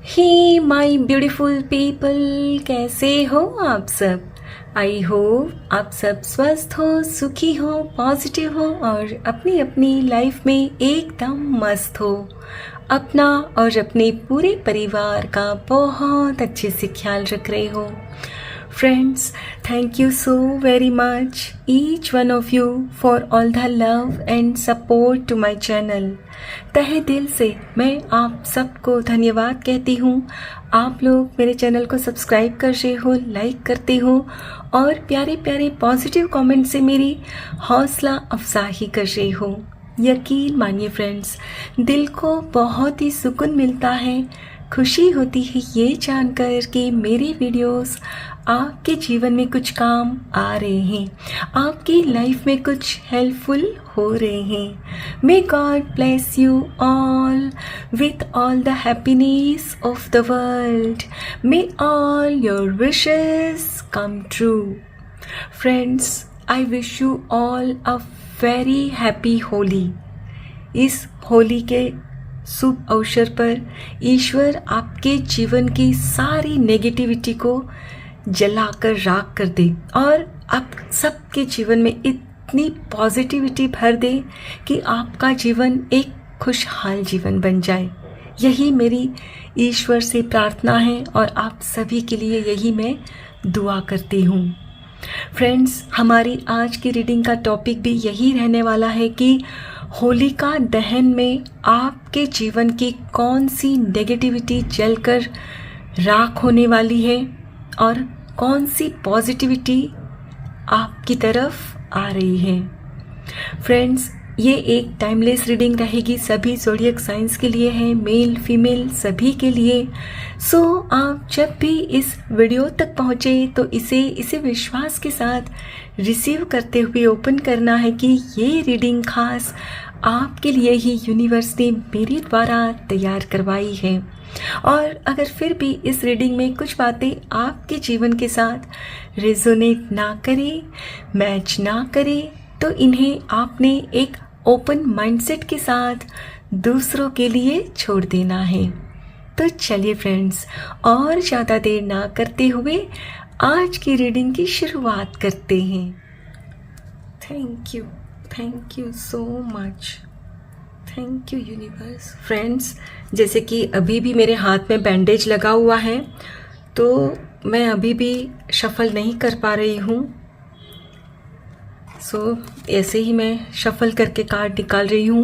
Hey my beautiful people, कैसे हो आप सब। आई होप आप सब स्वस्थ हो, सुखी हो, पॉजिटिव हो और अपनी अपनी लाइफ में एकदम मस्त हो। अपना और अपने पूरे परिवार का बहुत अच्छे से ख्याल रख रहे हो। Friends, thank you so very much, each one of you, for all the love and support to my channel. तहे दिल से मैं आप सबको धन्यवाद कहती हूँ। आप लोग मेरे चैनल को सब्सक्राइब कर रहे हो, लाइक करते हो और प्यारे प्यारे पॉजिटिव कमेंट से मेरी हौसला अफजाई कर रहे हो। यकीन मानिए फ्रेंड्स, दिल को बहुत ही सुकून मिलता है, खुशी होती है ये जानकर कि मेरी वीडियोस आपके जीवन में कुछ काम आ रहे हैं, आपकी लाइफ में कुछ हेल्पफुल हो रहे हैं। May God bless you all with all the happiness of the world. May all your wishes come true. Friends, I wish you all a very happy Holi. इस होली के शुभ अवसर पर ईश्वर आपके जीवन की सारी नेगेटिविटी को जलाकर राख कर दे और आप सबके जीवन में इतनी पॉजिटिविटी भर दे कि आपका जीवन एक खुशहाल जीवन बन जाए। यही मेरी ईश्वर से प्रार्थना है और आप सभी के लिए यही मैं दुआ करती हूँ। फ्रेंड्स, हमारी आज की रीडिंग का टॉपिक भी यही रहने वाला है कि होलिका दहन में आपके जीवन की कौन सी नेगेटिविटी जलकर राख होने वाली है और कौन सी पॉजिटिविटी आपकी तरफ आ रही है। फ्रेंड्स, ये एक टाइमलेस रीडिंग रहेगी, सभी ज़ोडिएक साइंस के लिए है, मेल फीमेल सभी के लिए। सो आप जब भी इस वीडियो तक पहुँचे तो इसे विश्वास के साथ रिसीव करते हुए ओपन करना है कि ये रीडिंग खास आपके लिए ही यूनिवर्स ने मेरे द्वारा तैयार करवाई है। और अगर फिर भी इस रीडिंग में कुछ बातें आपके जीवन के साथ रेजोनेट ना करें, मैच ना करें, तो इन्हें आपने एक ओपन माइंडसेट के साथ दूसरों के लिए छोड़ देना है। तो चलिए फ्रेंड्स, और ज़्यादा देर ना करते हुए आज की रीडिंग की शुरुआत करते हैं। Thank you so much, thank you universe. Friends, जैसे कि अभी भी मेरे हाथ में बैंडेज लगा हुआ है तो मैं अभी भी शफल नहीं कर पा रही हूँ। सो ऐसे ही मैं शफल करके कार्ड निकाल रही हूँ।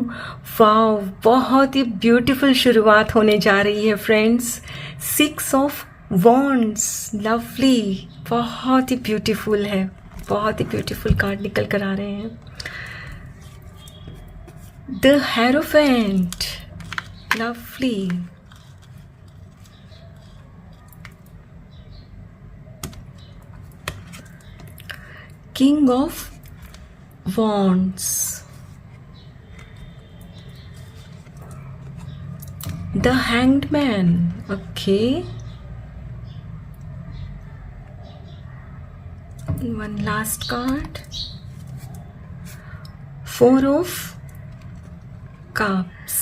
वाव, बहुत ही ब्यूटीफुल शुरुआत होने जा रही है फ्रेंड्स। 6 ऑफ वॉन्ड्स, लवली, बहुत ही ब्यूटीफुल है, बहुत ही ब्यूटीफुल कार्ड निकल कर आ रहे हैं। The hierophant, lovely. King of Wands, the Hanged Man, okay. One last card, 4 of Cups,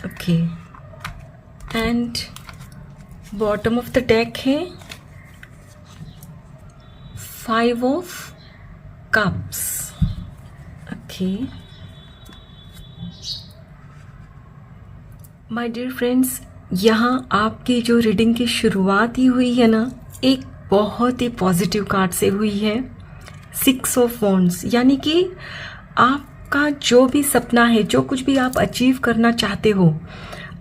okay. And bottom of the deck है 5 of Cups. Okay. My dear friends, यहाँ आपकी जो रीडिंग की शुरुआत ही हुई है ना, एक बहुत ही पॉजिटिव कार्ड से हुई है। 6 ऑफ वॉन्ड्स, यानी कि आपका जो भी सपना है, जो कुछ भी आप अचीव करना चाहते हो,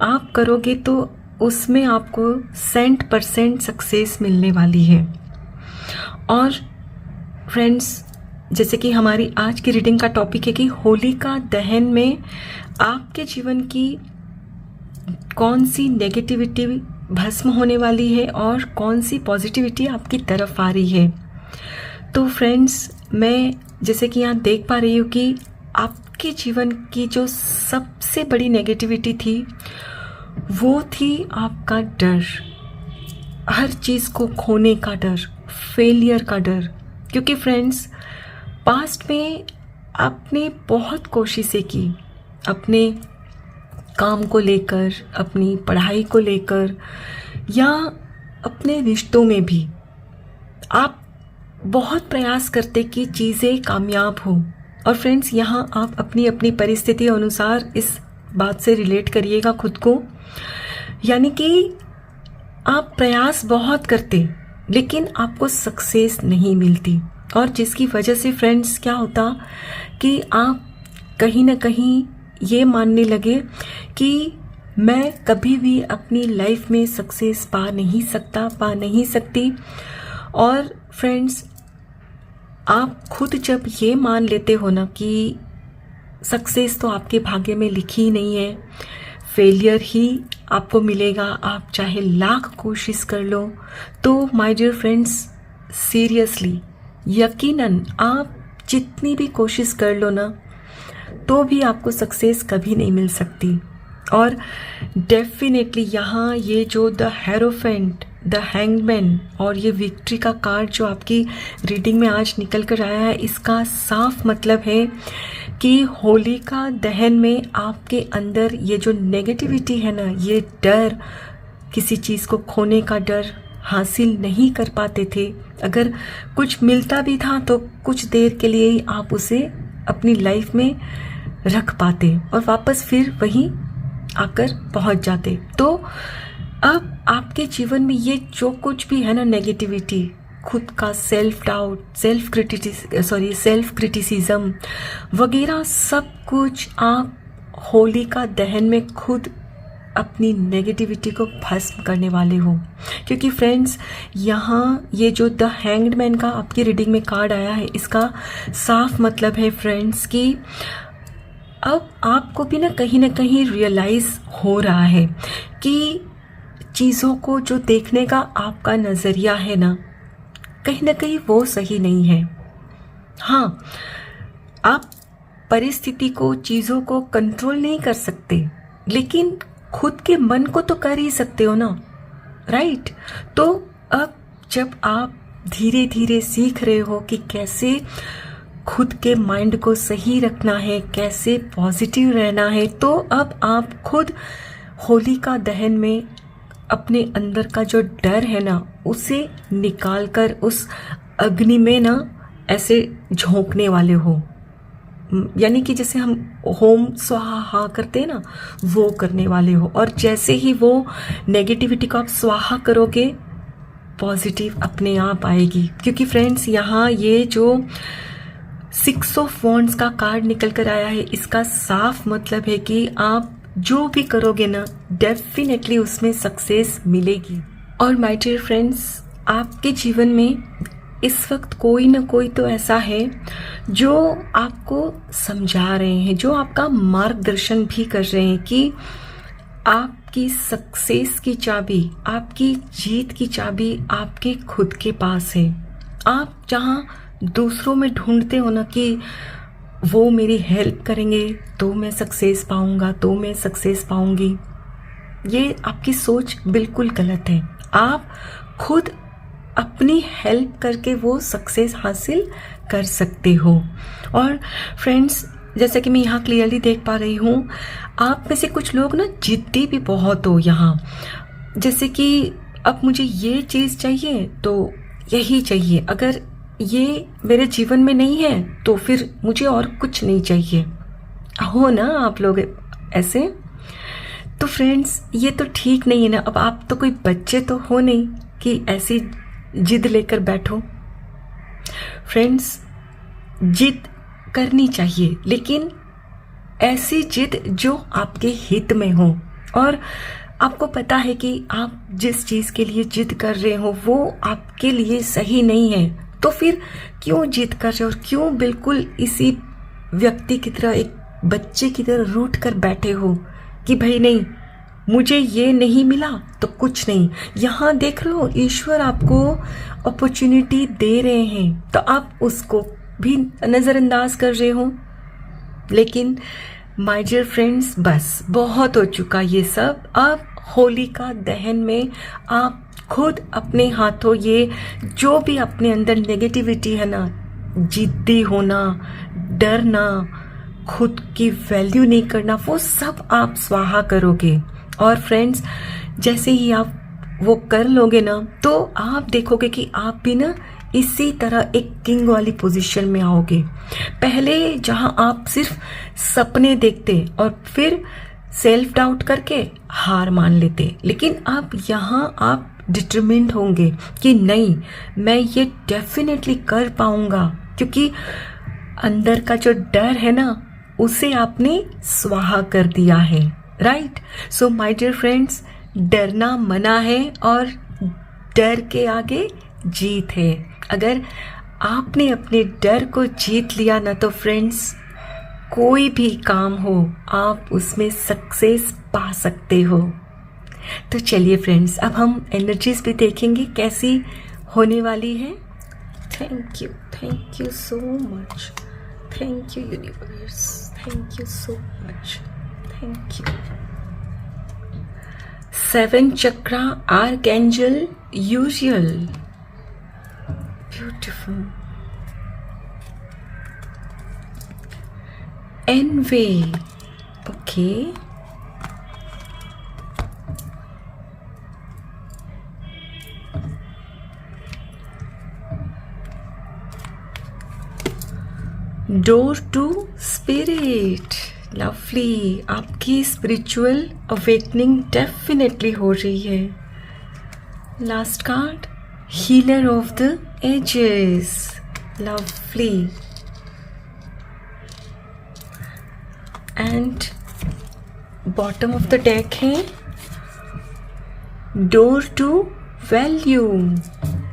आप करोगे तो उसमें आपको 100% सक्सेस मिलने वाली है। और फ्रेंड्स, जैसे कि हमारी आज की रीडिंग का टॉपिक है कि होलिका दहन में आपके जीवन की कौन सी नेगेटिविटी भस्म होने वाली है और कौन सी पॉजिटिविटी आपकी तरफ आ रही है। तो फ्रेंड्स, मैं जैसे कि यहाँ देख पा रही हूँ कि आपके जीवन की जो सबसे बड़ी नेगेटिविटी थी वो थी आपका डर, हर चीज़ को खोने का डर, फेलियर का डर। क्योंकि फ्रेंड्स, पास्ट में आपने बहुत कोशिशें की अपने काम को लेकर, अपनी पढ़ाई को लेकर, या अपने रिश्तों में भी आप बहुत प्रयास करते कि चीज़ें कामयाब हो। और फ्रेंड्स, यहाँ आप अपनी अपनी परिस्थिति अनुसार इस बात से रिलेट करिएगा खुद को। यानी कि आप प्रयास बहुत करते लेकिन आपको सक्सेस नहीं मिलती, और जिसकी वजह से फ्रेंड्स क्या होता कि आप कहीं ना कहीं ये मानने लगे कि मैं कभी भी अपनी लाइफ में सक्सेस पा नहीं सकती। और फ्रेंड्स, आप खुद जब ये मान लेते हो ना कि सक्सेस तो आपके भाग्य में लिखी ही नहीं है, फेलियर ही आपको मिलेगा, आप चाहे लाख कोशिश कर लो, तो माय डियर फ्रेंड्स, सीरियसली यकीनन आप जितनी भी कोशिश कर लो ना तो भी आपको सक्सेस कभी नहीं मिल सकती। और डेफिनेटली यहाँ ये जो द हेरोफेंट, द हैंगमैन और ये विक्ट्री का कार्ड जो आपकी रीडिंग में आज निकल कर आया है, इसका साफ मतलब है कि होलिका दहन में आपके अंदर ये जो नेगेटिविटी है ना, ये डर, किसी चीज़ को खोने का डर, हासिल नहीं कर पाते थे, अगर कुछ मिलता भी था तो कुछ देर के लिए ही आप उसे अपनी लाइफ में रख पाते और वापस फिर वहीं आकर पहुंच जाते। तो अब आपके जीवन में ये जो कुछ भी है ना, नेगेटिविटी, खुद का सेल्फ डाउट, सेल्फ क्रिटिसिज्म वगैरह, सब कुछ आप होलिका दहन में खुद अपनी नेगेटिविटी को भस्म करने वाले हो। क्योंकि फ्रेंड्स, यहाँ ये जो द हैंग्ड मैन का आपकी रीडिंग में कार्ड आया है, इसका साफ मतलब है फ्रेंड्स कि अब आपको भी ना कहीं रियलाइज़ हो रहा है कि चीज़ों को जो देखने का आपका नज़रिया है ना कहीं वो सही नहीं है। हाँ, आप परिस्थिति को, चीज़ों को कंट्रोल नहीं कर सकते, लेकिन खुद के मन को तो कर ही सकते हो ना, राइट? तो अब जब आप धीरे धीरे सीख रहे हो कि कैसे खुद के माइंड को सही रखना है, कैसे पॉजिटिव रहना है, तो अब आप खुद होलिका दहन में अपने अंदर का जो डर है ना उसे निकाल कर उस अग्नि में ना ऐसे झोंकने वाले हो। यानी कि जैसे हम होम स्वाहा करते हैं ना, वो करने वाले हो। और जैसे ही वो नेगेटिविटी को आप स्वाहा करोगे, पॉजिटिव अपने आप आएगी। क्योंकि फ्रेंड्स, यहाँ ये जो 6 ऑफ वॉन्ड्स का कार्ड निकल कर आया है, इसका साफ मतलब है कि आप जो भी करोगे ना डेफिनेटली उसमें सक्सेस मिलेगी। और माय डियर फ्रेंड्स, आपके जीवन में इस वक्त कोई ना कोई तो ऐसा है जो आपको समझा रहे हैं, जो आपका मार्गदर्शन भी कर रहे हैं कि आपकी सक्सेस की चाबी, आपकी जीत की चाबी आपके खुद के पास है। आप जहाँ दूसरों में ढूंढते हो ना कि वो मेरी हेल्प करेंगे तो मैं सक्सेस पाऊंगा, तो मैं सक्सेस पाऊंगी, ये आपकी सोच बिल्कुल गलत है। आप खुद अपनी हेल्प करके वो सक्सेस हासिल कर सकते हो। और फ्रेंड्स, जैसा कि मैं यहाँ क्लियरली देख पा रही हूँ, आप में से कुछ लोग ना जिद्दी भी बहुत हो यहाँ। जैसे कि अब मुझे ये चीज़ चाहिए तो यही चाहिए, अगर ये मेरे जीवन में नहीं है तो फिर मुझे और कुछ नहीं चाहिए। हो ना आप लोग ऐसे? तो फ्रेंड्स, ये तो ठीक नहीं है ना। अब आप तो कोई बच्चे तो हो नहीं कि ऐसी जिद लेकर बैठो। फ्रेंड्स, जिद करनी चाहिए, लेकिन ऐसी जिद जो आपके हित में हो। और आपको पता है कि आप जिस चीज़ के लिए जिद कर रहे हो वो आपके लिए सही नहीं है, तो फिर क्यों जिद कर रहे हो? और क्यों बिल्कुल इसी व्यक्ति की तरह, एक बच्चे की तरह रूठ कर बैठे हो कि भाई नहीं, मुझे ये नहीं मिला तो कुछ नहीं। यहाँ देख रहे हो, ईश्वर आपको अपॉर्चुनिटी दे रहे हैं तो आप उसको भी नज़रअंदाज कर रहे हो। लेकिन माय डियर फ्रेंड्स, बस बहुत हो चुका ये सब। अब होलिका दहन में आप खुद अपने हाथों ये जो भी अपने अंदर नेगेटिविटी है ना, जिद्दी होना, डरना, खुद की वैल्यू नहीं करना, वो सब आप स्वाहा करोगे। और फ्रेंड्स, जैसे ही आप वो कर लोगे ना तो आप देखोगे कि आप भी ना इसी तरह एक किंग वाली पोजीशन में आओगे। पहले जहां आप सिर्फ सपने देखते और फिर सेल्फ डाउट करके हार मान लेते, लेकिन अब यहाँ आप डिटरमिन्ड होंगे कि नहीं, मैं ये डेफिनेटली कर पाऊंगा, क्योंकि अंदर का जो डर है ना उसे आपने स्वाहा कर दिया है। Right? So my dear friends, डरना मना है और डर के आगे जीत है। अगर आपने अपने डर को जीत लिया ना तो फ्रेंड्स, कोई भी काम हो आप उसमें सक्सेस पा सकते हो। तो चलिए फ्रेंड्स, अब हम एनर्जीज भी देखेंगे कैसी होने वाली है। Thank you so much, thank you universe, thank you so much, thank you. 7 chakra archangel usual, beautiful. Anyway, okay. Door to spirit, lovely. आपकी स्पिरिचुअल अवेकनिंग डेफिनेटली हो रही है। Last card, healer of the ages, lovely. And bottom of the deck है door to value,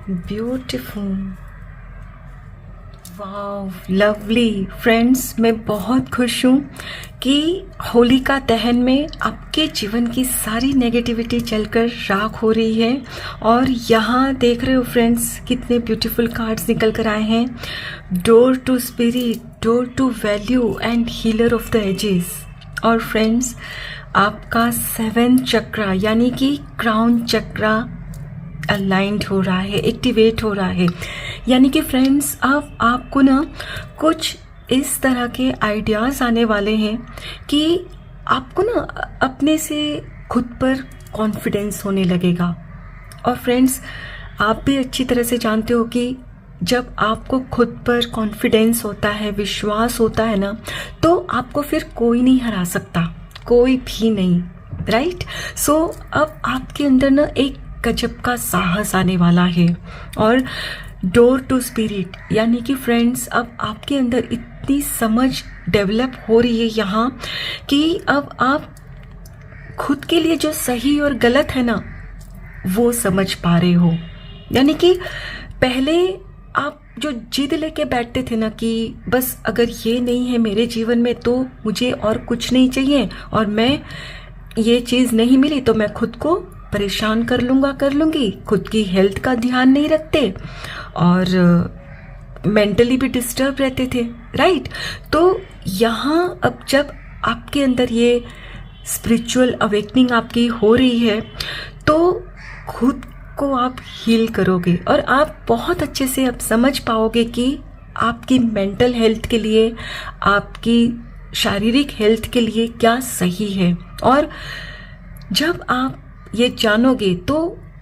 beautiful. Wow, lovely. Friends, मैं बहुत खुश हूँ कि होलिका दहन में आपके जीवन की सारी नेगेटिविटी जलकर राख हो रही है। और यहाँ देख रहे हो फ्रेंड्स, कितने ब्यूटीफुल कार्ड्स निकल कर आए हैं। Door to spirit, door to value and healer of the ages. और फ्रेंड्स, आपका 7 चक्रा यानी कि क्राउन चक्रा अलाइंड हो रहा है, एक्टिवेट हो रहा है। यानी कि फ्रेंड्स, अब आपको ना कुछ इस तरह के आइडियाज़ आने वाले हैं कि आपको ना अपने से खुद पर कॉन्फिडेंस होने लगेगा। और फ्रेंड्स, आप भी अच्छी तरह से जानते हो कि जब आपको खुद पर कॉन्फिडेंस होता है, विश्वास होता है ना, तो आपको फिर कोई नहीं हरा सकता, कोई भी नहीं। राइट? सो अब आपके अंदर ना एक गजब का साहस आने वाला है। और डोर टू स्पिरिट यानी कि फ्रेंड्स, अब आपके अंदर इतनी समझ डेवलप हो रही है यहाँ कि अब आप खुद के लिए जो सही और गलत है ना वो समझ पा रहे हो। यानी कि पहले आप जो जिद लेके बैठते थे ना कि बस अगर ये नहीं है मेरे जीवन में तो मुझे और कुछ नहीं चाहिए, और मैं ये चीज़ नहीं मिली तो मैं खुद को परेशान कर लूँगी, खुद की हेल्थ का ध्यान नहीं रखते और मेंटली भी डिस्टर्ब रहते थे। राइट? तो यहाँ अब जब आपके अंदर ये स्पिरिचुअल अवेकनिंग आपकी हो रही है तो खुद को आप हील करोगे और आप बहुत अच्छे से अब समझ पाओगे कि आपकी मेंटल हेल्थ के लिए, आपकी शारीरिक हेल्थ के लिए क्या सही है। और जब आप ये जानोगे तो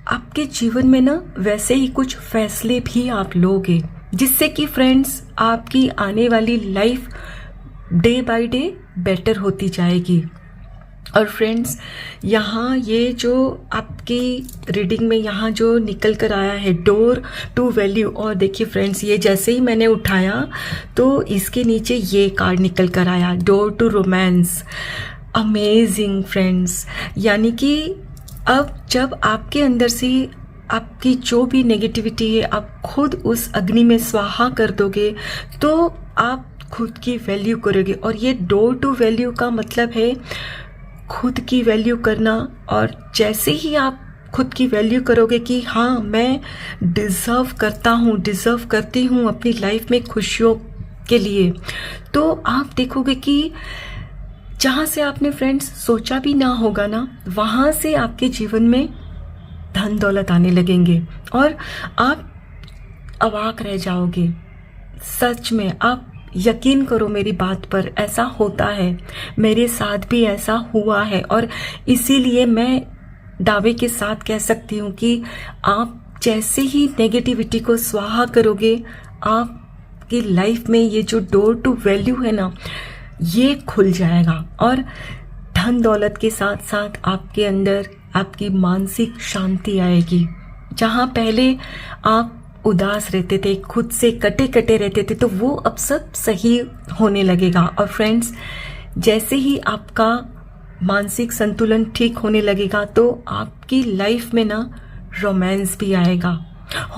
आपके जीवन में ना वैसे ही कुछ फैसले भी आप लोगे, जिससे कि फ्रेंड्स आपकी आने वाली life day by day better होती जाएगी। और फ्रेंड्स, यहाँ ये जो आपकी रीडिंग में यहाँ जो निकल कर आया है डोर टू वैल्यू, और देखिए फ्रेंड्स, ये जैसे ही मैंने उठाया तो इसके नीचे ये कार्ड निकल कर आया, door to romance. Amazing friends, यानी कि अब जब आपके अंदर से आपकी जो भी नेगेटिविटी है आप खुद उस अग्नि में स्वाहा कर दोगे तो आप खुद की वैल्यू करोगे। और ये डोर टू वैल्यू का मतलब है खुद की वैल्यू करना। और जैसे ही आप खुद की वैल्यू करोगे कि हाँ, मैं डिज़र्व करता हूँ, डिज़र्व करती हूँ अपनी लाइफ में खुशियों के लिए, तो आप देखोगे कि जहाँ से आपने फ्रेंड्स सोचा भी ना होगा ना, वहाँ से आपके जीवन में धन दौलत आने लगेंगे और आप अवाक रह जाओगे। सच में आप यकीन करो मेरी बात पर, ऐसा होता है, मेरे साथ भी ऐसा हुआ है। और इसीलिए मैं दावे के साथ कह सकती हूँ कि आप जैसे ही नेगेटिविटी को स्वाहा करोगे, आपकी लाइफ में ये जो डोर टू वैल्यू है ना, ये खुल जाएगा। और धन दौलत के साथ साथ आपके अंदर आपकी मानसिक शांति आएगी। जहाँ पहले आप उदास रहते थे, खुद से कटे कटे रहते थे, तो वो अब सब सही होने लगेगा। और फ्रेंड्स, जैसे ही आपका मानसिक संतुलन ठीक होने लगेगा तो आपकी लाइफ में ना रोमांस भी आएगा।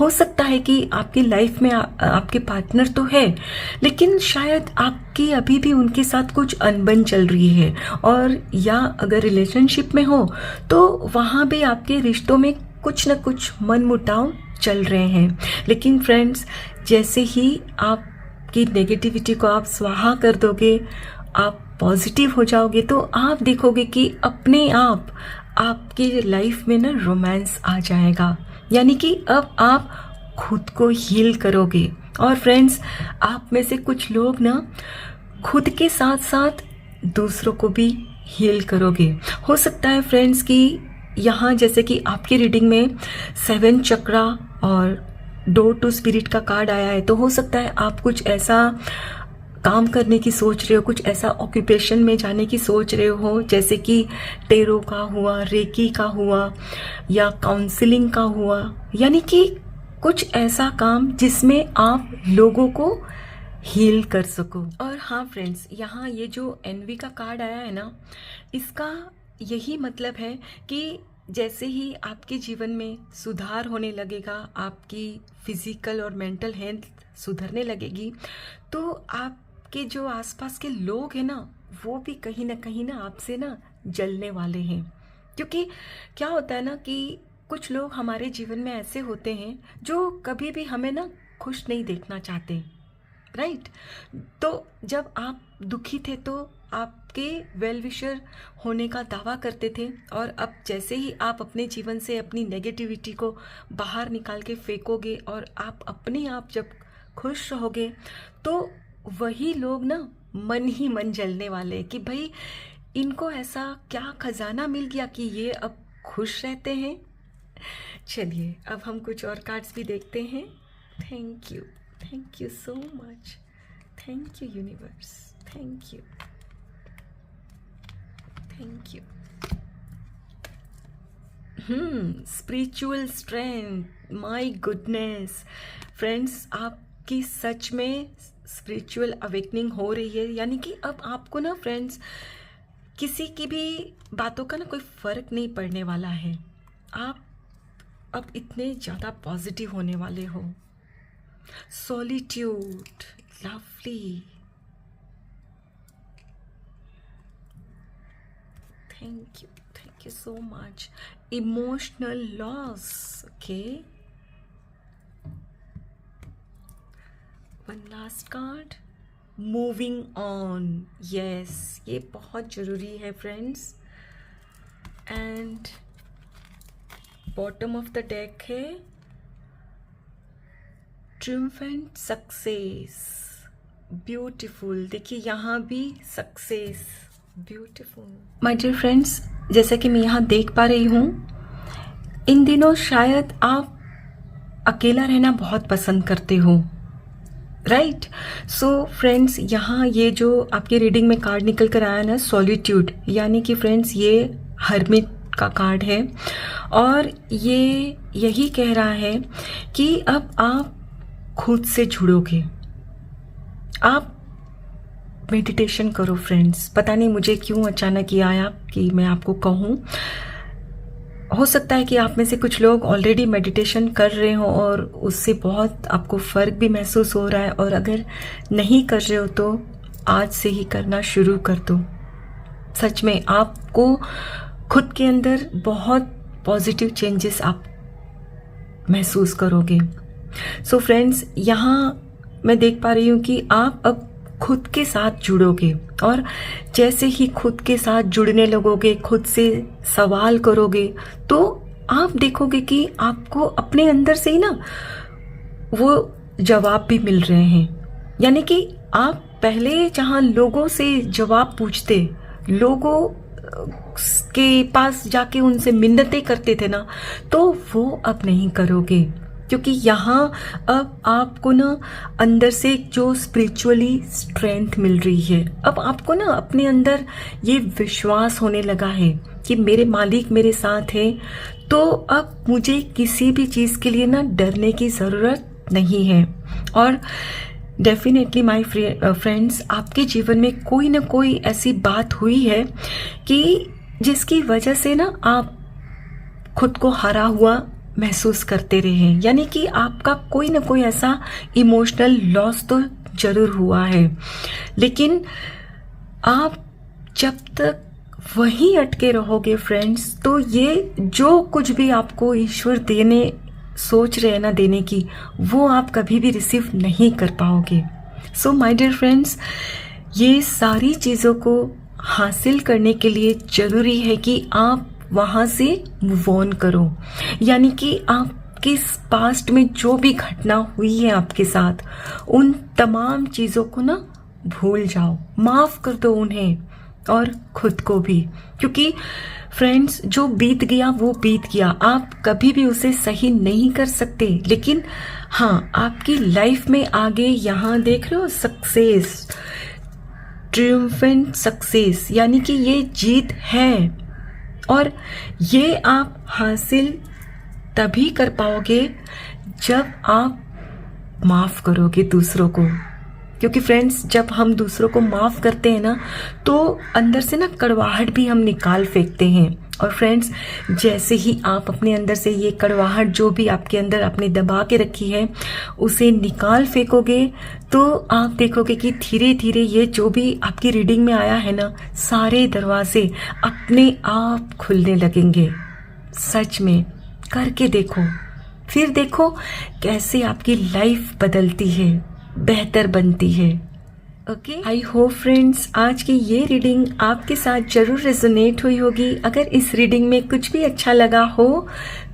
हो सकता है कि आपकी लाइफ में आपके पार्टनर तो है, लेकिन शायद आपकी अभी भी उनके साथ कुछ अनबन चल रही है, और या अगर रिलेशनशिप में हो तो वहाँ भी आपके रिश्तों में कुछ न कुछ मनमुटाव चल रहे हैं। लेकिन फ्रेंड्स, जैसे ही आपकी नेगेटिविटी को आप स्वाहा कर दोगे, आप पॉजिटिव हो जाओगे, तो आप देखोगे कि अपने आप आपकी लाइफ में ना रोमांस आ जाएगा। यानी कि अब आप खुद को हील करोगे। और फ्रेंड्स, आप में से कुछ लोग ना खुद के साथ साथ दूसरों को भी हील करोगे। हो सकता है फ्रेंड्स कि यहाँ जैसे कि आपकी रीडिंग में 7 चक्रा और डोर टू स्पिरिट का कार्ड आया है, तो हो सकता है आप कुछ ऐसा काम करने की सोच रहे हो, कुछ ऐसा ऑक्यूपेशन में जाने की सोच रहे हो, जैसे कि टेरो का हुआ, रेकी का हुआ, या काउंसलिंग का हुआ, यानी कि कुछ ऐसा काम जिसमें आप लोगों को हील कर सको। और हाँ फ्रेंड्स, यहाँ ये जो एनवी का कार्ड आया है ना, इसका यही मतलब है कि जैसे ही आपके जीवन में सुधार होने लगेगा, आपकी फिजिकल और मेंटल हेल्थ सुधरने लगेगी, तो आपके जो आसपास के लोग हैं ना, वो भी कहीं ना आपसे ना जलने वाले हैं। क्योंकि क्या होता है ना कि कुछ लोग हमारे जीवन में ऐसे होते हैं जो कभी भी हमें ना खुश नहीं देखना चाहते, राइट। तो जब आप दुखी थे तो आपके वेल विशर होने का दावा करते थे, और अब जैसे ही आप अपने जीवन से अपनी नेगेटिविटी को बाहर निकाल के फेंकोगे और आप अपने आप जब खुश रहोगे, तो वही लोग ना मन ही मन जलने वाले कि भाई इनको ऐसा क्या खजाना मिल गया कि ये अब खुश रहते हैं। चलिए अब हम कुछ और कार्ड्स भी देखते हैं। Thank you so much, thank you universe, thank you. Spiritual strength, my goodness friends, आपकी सच में स्पिरिचुअल अवेकनिंग हो रही है। यानी कि अब आपको ना फ्रेंड्स किसी की भी बातों का ना कोई फर्क नहीं पड़ने वाला है। आप अब इतने ज़्यादा पॉजिटिव होने वाले हो। Solitude, lovely, thank you so much. Emotional loss, okay. One last card, moving on. Yes, ये बहुत जरूरी है friends. And bottom of the deck है ट्रिumphant सक्सेस, ब्यूटीफुल। देखिए यहाँ भी success, beautiful. My dear friends, जैसा कि मैं यहाँ देख पा रही हूँ, इन दिनों शायद आप अकेला रहना बहुत पसंद करते हो, राइट। सो फ्रेंड्स, यहाँ ये जो आपकी रीडिंग में कार्ड निकल कर आया ना, सॉलिट्यूड, यानी कि फ्रेंड्स ये हर्मिट का कार्ड है, और ये यही कह रहा है कि अब आप खुद से जुड़ोगे। आप मेडिटेशन करो फ्रेंड्स। पता नहीं मुझे क्यों अचानक ये आया कि मैं आपको कहूँ। हो सकता है कि आप में से कुछ लोग ऑलरेडी मेडिटेशन कर रहे हो और उससे बहुत आपको फ़र्क भी महसूस हो रहा है, और अगर नहीं कर रहे हो तो आज से ही करना शुरू कर दो। सच में आपको खुद के अंदर बहुत पॉजिटिव चेंजेस आप महसूस करोगे। सो फ्रेंड्स, यहाँ मैं देख पा रही हूँ कि आप अब खुद के साथ जुड़ोगे, और जैसे ही खुद के साथ जुड़ने लगोगे, खुद से सवाल करोगे, तो आप देखोगे कि आपको अपने अंदर से ही ना वो जवाब भी मिल रहे हैं। यानी कि आप पहले जहाँ लोगों से जवाब पूछते, लोगों के पास जाके उनसे मिन्नतें करते थे ना, तो वो अब नहीं करोगे, क्योंकि यहाँ अब आपको ना अंदर से जो स्पिरिचुअली स्ट्रेंथ मिल रही है, अब आपको ना अपने अंदर ये विश्वास होने लगा है कि मेरे मालिक मेरे साथ है, तो अब मुझे किसी भी चीज़ के लिए ना डरने की ज़रूरत नहीं है। और डेफिनेटली माय फ्रेंड्स, आपके जीवन में कोई ना कोई ऐसी बात हुई है कि जिसकी वजह से ना आप खुद को हारा हुआ महसूस करते रहे हैं, यानी कि आपका कोई ना कोई ऐसा इमोशनल लॉस तो जरूर हुआ है। लेकिन आप जब तक वहीं अटके रहोगे फ्रेंड्स, तो ये जो कुछ भी आपको ईश्वर देने सोच रहे हैं ना देने की, वो आप कभी भी रिसीव नहीं कर पाओगे। सो माय डियर फ्रेंड्स, ये सारी चीज़ों को हासिल करने के लिए ज़रूरी है कि आप वहाँ से मूव ऑन करो, यानी कि आपके पास्ट में जो भी घटना हुई है आपके साथ, उन तमाम चीज़ों को ना भूल जाओ, माफ़ कर दो उन्हें और खुद को भी, क्योंकि फ्रेंड्स जो बीत गया वो बीत गया, आप कभी भी उसे सही नहीं कर सकते। लेकिन हाँ, आपकी लाइफ में आगे यहाँ देख रहे हो सक्सेस, ट्रियम्फेंट सक्सेस, यानी कि ये जीत है, और ये आप हासिल तभी कर पाओगे जब आप माफ़ करोगे दूसरों को। क्योंकि फ्रेंड्स, जब हम दूसरों को माफ़ करते हैं ना, तो अंदर से ना कड़वाहट भी हम निकाल फेंकते हैं। और फ्रेंड्स, जैसे ही आप अपने अंदर से ये कड़वाहट जो भी आपके अंदर आपने दबा के रखी है उसे निकाल फेंकोगे, तो आप देखोगे कि धीरे धीरे ये जो भी आपकी रीडिंग में आया है ना, सारे दरवाजे अपने आप खुलने लगेंगे। सच में करके देखो, फिर देखो कैसे आपकी लाइफ बदलती है, बेहतर बनती है। ओके, आई होप फ्रेंड्स आज की ये रीडिंग आपके साथ जरूर रेजोनेट हुई होगी। अगर इस रीडिंग में कुछ भी अच्छा लगा हो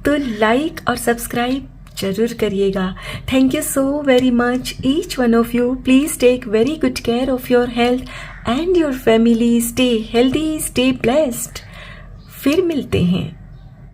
तो लाइक और सब्सक्राइब जरूर करिएगा। Thank you so very much each one of you. Please take very good care of your health and your family. Stay healthy, stay blessed. फिर मिलते हैं।